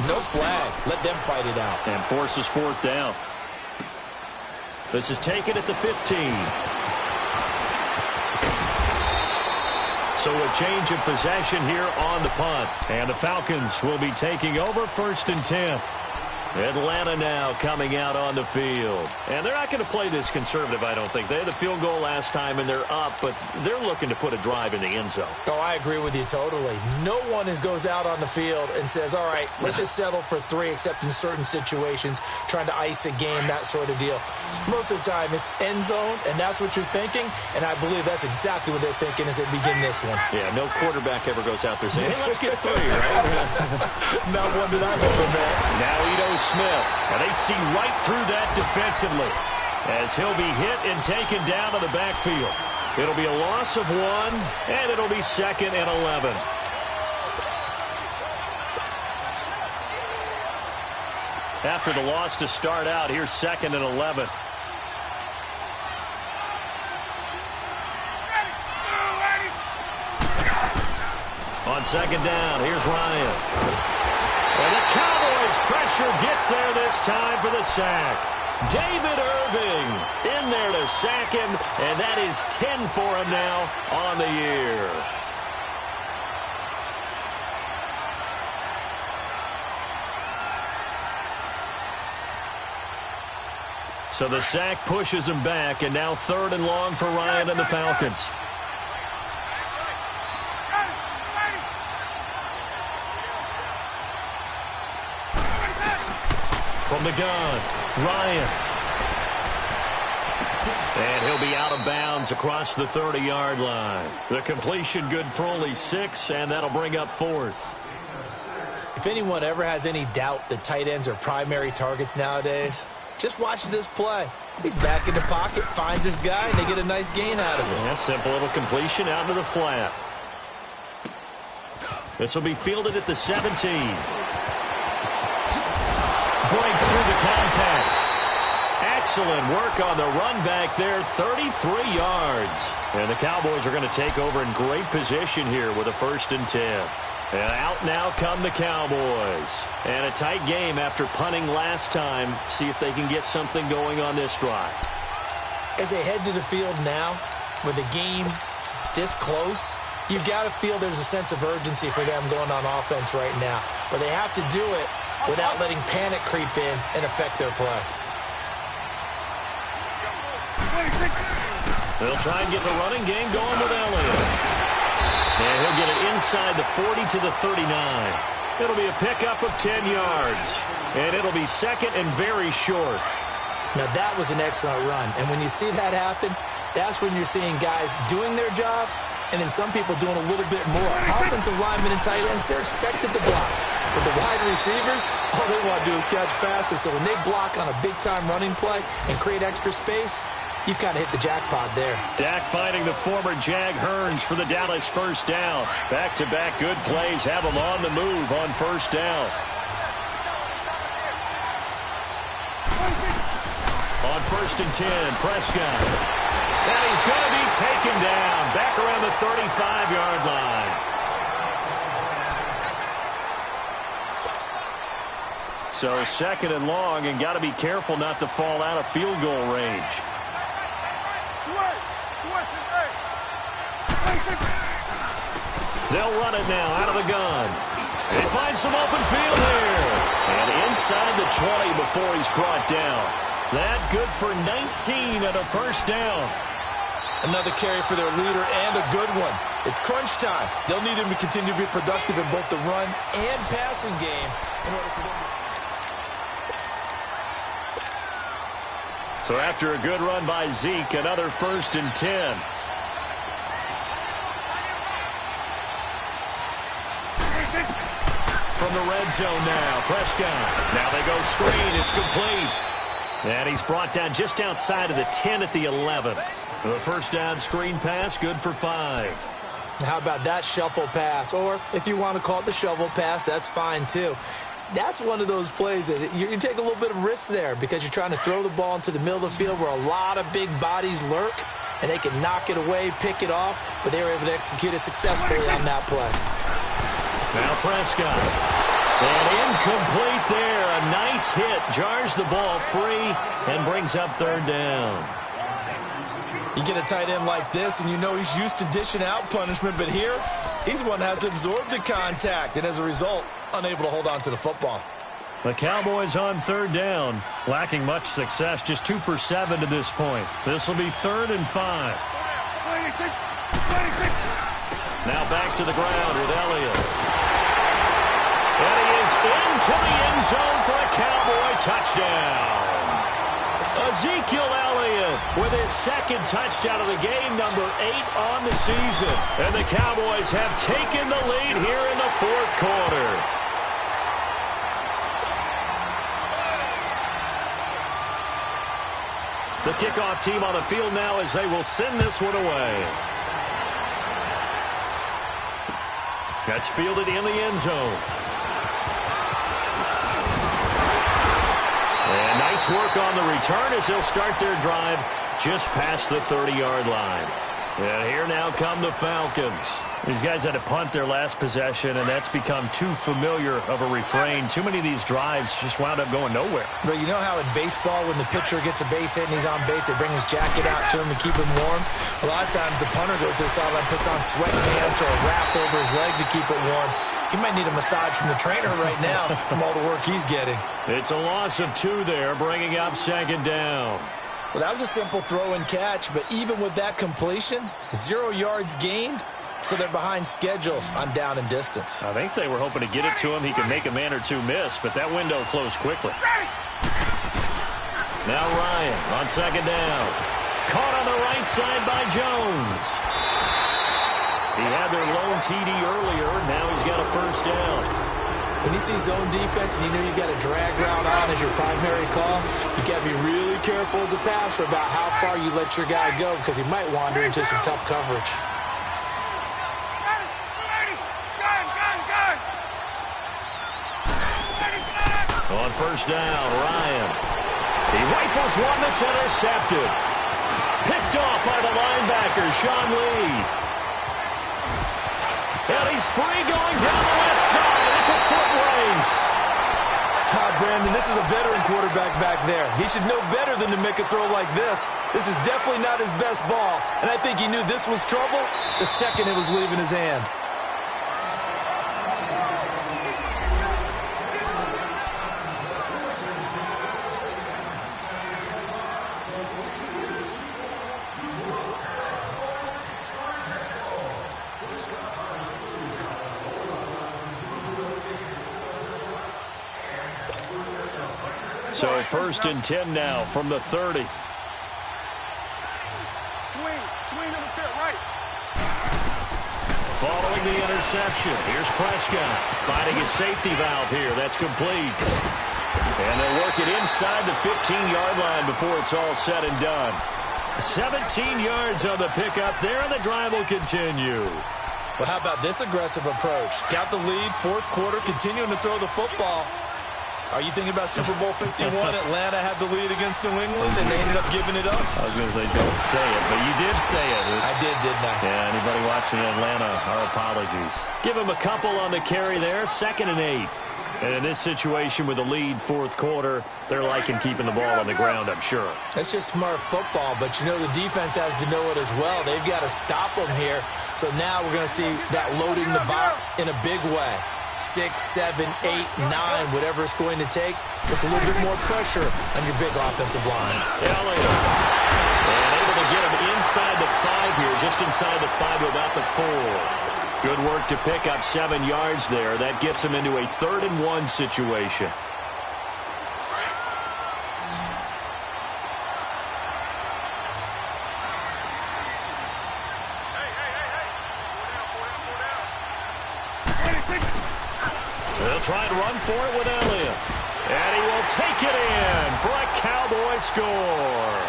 no flag. Let them fight it out. And forces fourth down. This is taken at the 15. So a change of possession here on the punt. And the Falcons will be taking over 1st and 10. Atlanta now coming out on the field. And they're not going to play this conservative, I don't think. They had the field goal last time, and they're up, but they're looking to put a drive in the end zone. Oh, I agree with you totally. No one goes out on the field and says, all right, let's just settle for 3, except in certain situations, trying to ice a game, that sort of deal. Most of the time, it's end zone, and that's what you're thinking, and I believe that's exactly what they're thinking as they begin this one. Yeah, no quarterback ever goes out there saying, hey, let's get 3, right? Not one that I've ever met. Now Ito Smith, and they see right through that defensively as he'll be hit and taken down to the backfield. It'll be a loss of 1, and it'll be 2nd and 11. After the loss to start out, here's 2nd and 11. On 2nd down, here's Ryan. And the Cowboys pressure gets there this time for the sack. David Irving in there to sack him, and that is 10 for him now on the year. So the sack pushes him back, and now 3rd and long for Ryan and the Falcons. From the gun, Ryan. And he'll be out of bounds across the 30-yard line. The completion good for only 6, and that'll bring up 4th. If anyone ever has any doubt that tight ends are primary targets nowadays, just watch this play. He's back in the pocket, finds his guy, and they get a nice gain out of it. Yeah, simple little completion out to the flat. This will be fielded at the 17. Breaks through the contact. Excellent work on the run back there, 33 yards. And the Cowboys are going to take over in great position here with a 1st and 10. And out now come the Cowboys. And a tight game after punting last time. See if they can get something going on this drive. As they head to the field now, with the game this close, you've got to feel there's a sense of urgency for them going on offense right now. But they have to do it without letting panic creep in and affect their play. They'll try and get the running game going with Elliott. And he'll get it inside the 40 to the 39. It'll be a pickup of 10 yards. And it'll be 2nd and very short. Now that was an excellent run. And when you see that happen, that's when you're seeing guys doing their job and then some people doing a little bit more. Offensive linemen and tight ends, they're expected to block. But the wide receivers, all they want to do is catch passes. So when they block on a big-time running play and create extra space, you've kind of hit the jackpot there. Dak finding the former Jag Hearns for the Dallas 1st down. Back-to-back good plays have him on the move on 1st down. On 1st and 10, Prescott. And he's going to be taken down back around the 35-yard line. So 2nd and long, and got to be careful not to fall out of field goal range. They'll run it now out of the gun. They find some open field here. And inside the 20 before he's brought down. That good for 19 and a first down. Another carry for their leader and a good one. It's crunch time. They'll need him to continue to be productive in both the run and passing game in order for them to... So after a good run by Zeke, another 1st and 10. From the red zone now, Prescott. Now they go screen. It's complete. And he's brought down just outside of the 10 at the 11. The first down screen pass, good for 5. How about that shuffle pass? Or if you want to call it the shovel pass, that's fine too. That's one of those plays that you take a little bit of risk there because you're trying to throw the ball into the middle of the field where a lot of big bodies lurk, and they can knock it away, pick it off, but they were able to execute it successfully on that play. Now Prescott. And incomplete there. A nice hit. Jars the ball free and brings up 3rd down. You get a tight end like this, and you know he's used to dishing out punishment, but here, he's the one that has to absorb the contact, and as a result, unable to hold on to the football. The Cowboys on 3rd down, lacking much success, just 2 for 7 to this point. This will be 3rd and 5. Now back to the ground with Elliott. And he is into the end zone for a Cowboy touchdown. Ezekiel Elliott with his 2nd touchdown of the game, number 8 on the season. And the Cowboys have taken the lead here in the 4th quarter. The kickoff team on the field now as they will send this one away. That's fielded in the end zone. And nice work on the return as they'll start their drive just past the 30-yard line. And here now come the Falcons. These guys had to punt their last possession, and that's become too familiar of a refrain. Too many of these drives just wound up going nowhere. But you know how in baseball, when the pitcher gets a base hit and he's on base, they bring his jacket out to him to keep him warm? A lot of times the punter goes to the sideline, puts on sweatpants or a wrap over his leg to keep it warm. He might need a massage from the trainer right now from all the work he's getting. It's a loss of 2 there, bringing up 2nd down. Well, that was a simple throw and catch, but even with that completion, 0 yards gained, so they're behind schedule on down and distance. I think they were hoping to get it to him. He could make a man or two miss, but that window closed quickly. Now Ryan on 2nd down. Caught on the right side by Jones. He had their lone TD earlier. Now he's got a 1st down. When you see zone defense and you know you got a drag route on as your primary call, you got to be really careful as a passer about how far you let your guy go because he might wander into some tough coverage. On 1st down, Ryan. He rifles one that's intercepted. Picked off by the linebacker, Sean Lee. And he's free going down the left side. It's a foot race. Brandon, this is a veteran quarterback back there. He should know better than to make a throw like this. This is definitely not his best ball, and I think he knew this was trouble the second it was leaving his hand. So 1st and 10 now from the 30. Swing on the fit, right. Following the interception, here's Prescott finding his safety valve here. That's complete. And they'll work it inside the 15-yard line before it's all said and done. 17 yards on the pickup there, and the drive will continue. Well, how about this aggressive approach? Got the lead, 4th quarter, continuing to throw the football. Are you thinking about Super Bowl 51? Atlanta had the lead against New England, and they ended up giving it up? I was going to say, don't say it, but you did say it. I did, didn't I? Yeah, anybody watching Atlanta, our apologies. Give him a couple on the carry there, 2nd and 8. And in this situation with the lead fourth quarter, they're liking keeping the ball on the ground, I'm sure. That's just smart football, but you know the defense has to know it as well. They've got to stop them here. So now we're going to see that loading the box in a big way. 6, 7, 8, 9, whatever it's going to take. Puts a little bit more pressure on your big offensive line. Elliott. And able to get him inside the 5 here, just inside the 5 to about the 4. Good work to pick up 7 yards there. That gets him into a 3rd and 1 situation. They'll try and run for it with Elliott. And he will take it in for a Cowboy score.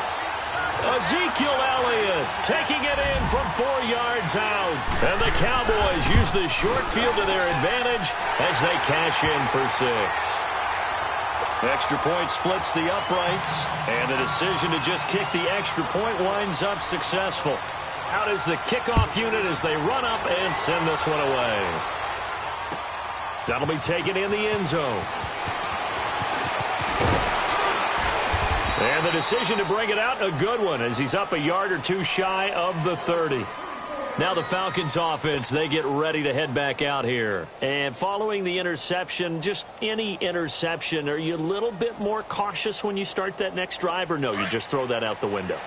Ezekiel Elliott taking it in from 4 yards out. And the Cowboys use the short field to their advantage as they cash in for 6. Extra point splits the uprights. And the decision to just kick the extra point winds up successful. Out is the kickoff unit as they run up and send this one away. That'll be taken in the end zone. And the decision to bring it out, a good one, as he's up a yard or 2 shy of the 30. Now the Falcons offense, they get ready to head back out here. And following the interception, just any interception, are you a little bit more cautious when you start that next drive, or no, you just throw that out the window?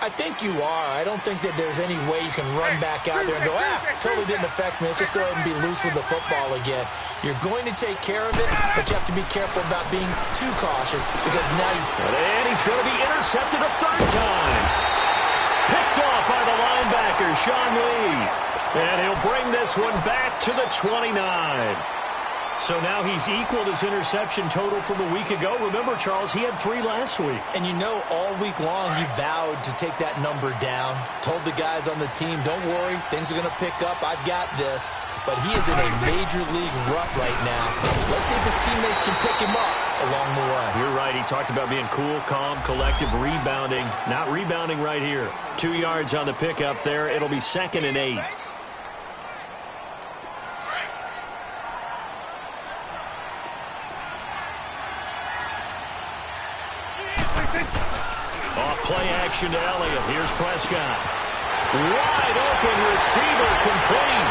I think you are. I don't think that there's any way you can run back out there and go, totally didn't affect me. Let's just go ahead and be loose with the football again. You're going to take care of it, but you have to be careful about being too cautious because now you... And he's going to be intercepted a 3rd time. Picked off by the linebacker, Sean Lee. And he'll bring this one back to the 29. So now he's equaled his interception total from a week ago. Remember, Charles, he had 3 last week. And you know, all week long he vowed to take that number down. Told the guys on the team, don't worry, things are going to pick up. I've got this. But he is in a major league rut right now. Let's see if his teammates can pick him up along the way. You're right. He talked about being cool, calm, collective, rebounding. Not rebounding right here. 2 yards on the pickup there. It'll be 2nd and 8. Play action to Elliott. Here's Prescott. Wide open receiver complete.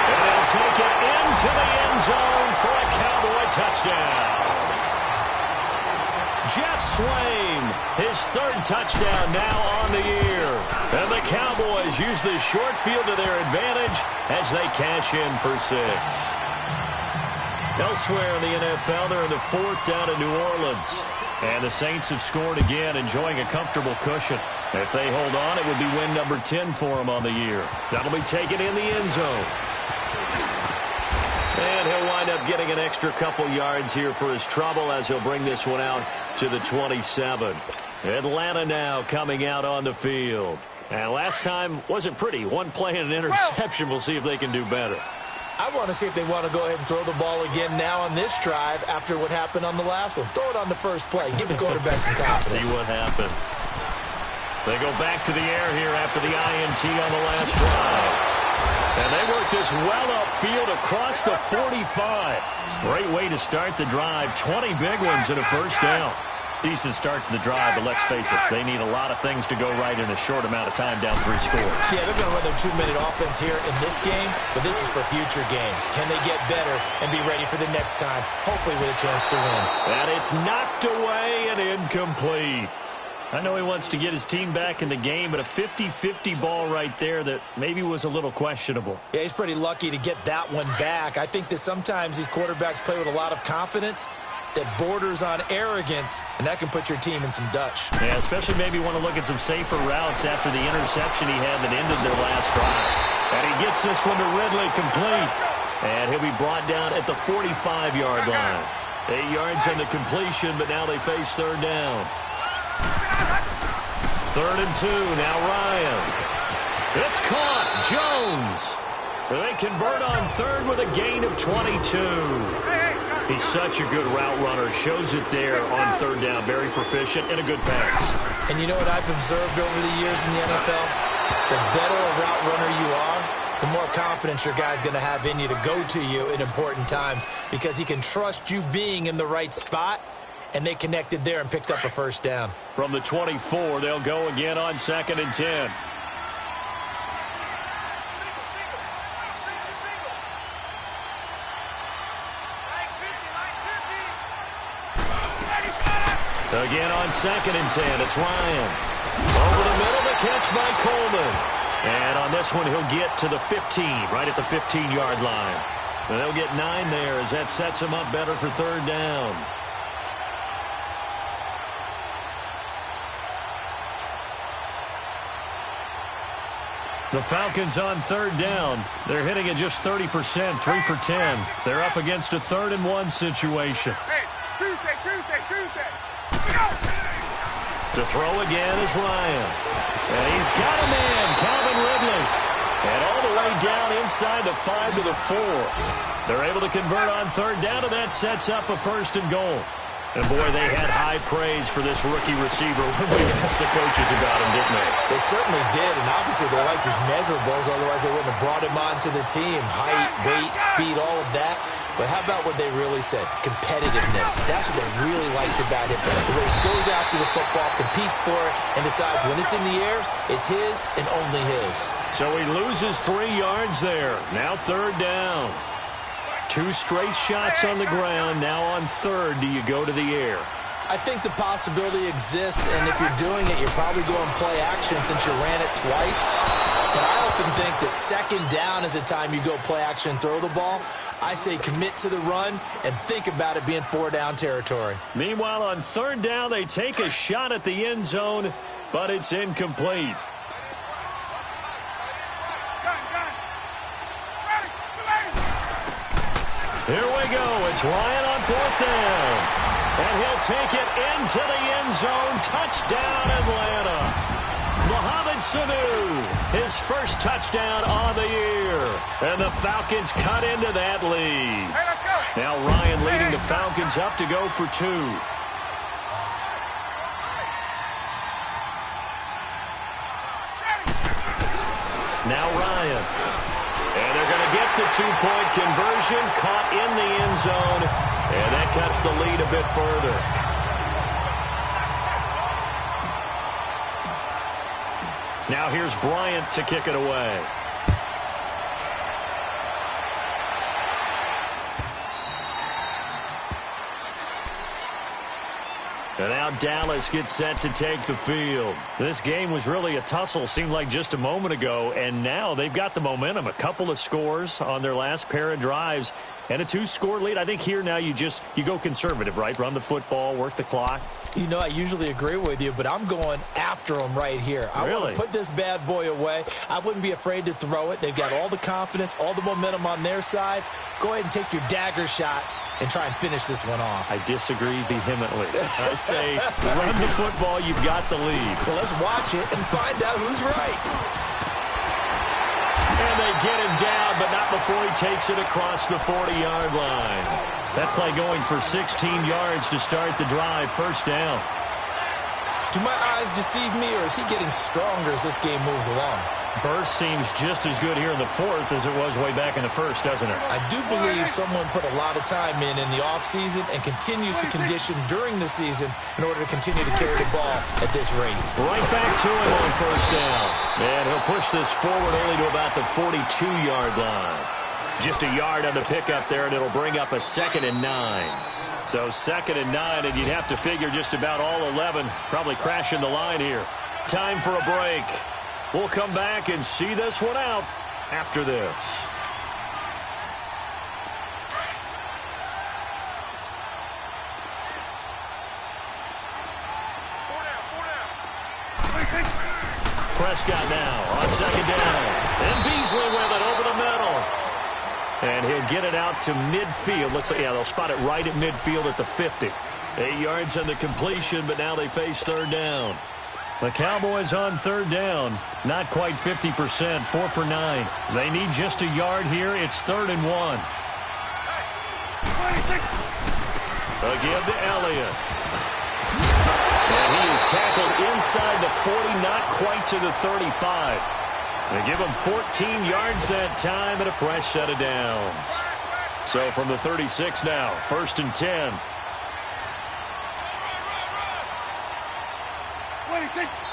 And they'll take it into the end zone for a Cowboy touchdown. Jeff Swain, his 3rd touchdown now on the year. And the Cowboys use the short field to their advantage as they cash in for 6. Elsewhere in the NFL, they're in the 4th down in New Orleans. And the Saints have scored again, enjoying a comfortable cushion. If they hold on, it would be win number 10 for them on the year. That'll be taken in the end zone. And he'll wind up getting an extra couple yards here for his trouble as he'll bring this one out to the 27. Atlanta now coming out on the field. And last time wasn't pretty. 1 play and an interception. We'll see if they can do better. I want to see if they want to go ahead and throw the ball again now on this drive after what happened on the last one. Throw it on the first play. Give the quarterback some confidence. See what happens. They go back to the air here after the INT on the last drive. And they work this well upfield across the 45. Great way to start the drive. 20 big ones and a 1st down. Decent start to the drive, but let's face it, they need a lot of things to go right in a short amount of time, down 3 scores. Yeah, they're going to run their 2-minute offense here in this game, but this is for future games. Can they get better and be ready for the next time, hopefully with a chance to win? And it's knocked away and incomplete. I know he wants to get his team back in the game, but a 50-50 ball right there that maybe was a little questionable. Yeah, he's pretty lucky to get that one back. I think that sometimes these quarterbacks play with a lot of confidence that borders on arrogance, and that can put your team in some Dutch. Yeah, especially maybe want to look at some safer routes after the interception he had that ended their last drive. And he gets this one to Ridley complete. And he'll be brought down at the 45-yard line. 8 yards on the completion, but now they face 3rd down. 3rd and 2, now Ryan. It's caught, Jones. They convert on 3rd with a gain of 22. He's such a good route runner. Shows it there on 3rd down. Very proficient and a good pass. And you know what I've observed over the years in the NFL? The better a route runner you are, the more confidence your guy's going to have in you to go to you in important times because he can trust you being in the right spot, and they connected there and picked up a first down. From the 24, they'll go again on 2nd and 10. Again on 2nd and 10, it's Ryan. Over the middle, the catch by Coleman. And on this one, he'll get to the 15, right at the 15-yard line. And they'll get 9 there as that sets him up better for 3rd down. The Falcons on 3rd down. They're hitting at just 30%, 3 for 10. They're up against a 3rd and 1 situation. Hey, Tuesday. To throw again is Ryan. And he's got a man, Calvin Ridley. And all the way down inside the 5 to the 4. They're able to convert on 3rd down, and that sets up a 1st and goal. And, boy, they had high praise for this rookie receiver when we asked the coaches about him, didn't they? They certainly did, and obviously they liked his measurables. Otherwise, they wouldn't have brought him onto the team. Height, weight, speed, all of that. But how about what they really said? Competitiveness. That's what they really liked about him. The way he goes after the football, competes for it, and decides when it's in the air, it's his and only his. So he loses 3 yards there. Now 3rd down. 2 straight shots on the ground. Now on 3rd, do you go to the air? I think the possibility exists, and if you're doing it, you're probably going play action since you ran it twice. But I often think that 2nd down is a time you go play action and throw the ball. I say commit to the run and think about it being 4-down territory. Meanwhile, on 3rd down, they take a shot at the end zone, but it's incomplete. Here we go. It's Ryan on 4th down. And he'll take it into the end zone. Touchdown, Atlanta. Mohamed Sanu, his first touchdown on the year. And the Falcons cut into that lead. Hey, let's go. Now Ryan leading the Falcons up to go for 2. Now Ryan. And they're going to get the 2-point conversion, caught in the end zone, and that cuts the lead a bit further. Now here's Bryant to kick it away. And now Dallas gets set to take the field. This game was really a tussle, seemed like just a moment ago, and now they've got the momentum. A couple of scores on their last pair of drives and a 2-score lead. I think here now you go conservative, right? Run the football, work the clock. You know, I usually agree with you, but I'm going after them right here. I want to put this bad boy away. I wouldn't be afraid to throw it. They've got all the confidence, all the momentum on their side. Go ahead and take your dagger shots and try and finish this one off. I disagree vehemently. I say run the football, you've got the lead. Well, let's watch it and find out who's right. And they get him down, but not before he takes it across the 40-yard line. That play going for 16 yards to start the drive. 1st down. Do my eyes deceive me, or is he getting stronger as this game moves along? Burst seems just as good here in the 4th as it was way back in the 1st, doesn't it? I do believe someone put a lot of time in the offseason and continues to condition during the season in order to continue to carry the ball at this rate. Right back to him on 1st down. And he'll push this forward only to about the 42-yard line. Just a yard on the pickup there, and it'll bring up a 2nd and 9. So 2nd and 9, and you'd have to figure just about all 11 probably crashing the line here. Time for a break. We'll come back and see this one out after this. Prescott now on 2nd down. And Beasley with it over the middle. And he'll get it out to midfield. Looks like, yeah, they'll spot it right at midfield at the 50. 8 yards on the completion, but now they face 3rd down. The Cowboys on 3rd down. Not quite 50%, 4 for 9. They need just a yard here. It's 3rd and 1. Again to Elliott. And he is tackled inside the 40, not quite to the 35. They give him 14 yards that time and a fresh set of downs. So from the 36 now, 1st and 10.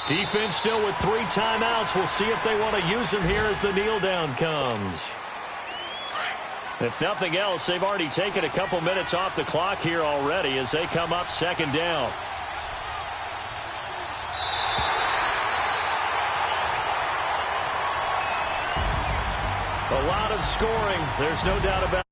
Defense still with 3 timeouts. We'll see if they want to use them here as the kneel down comes. If nothing else, they've already taken a couple minutes off the clock here already as they come up 2nd down. A lot of scoring. There's no doubt about it.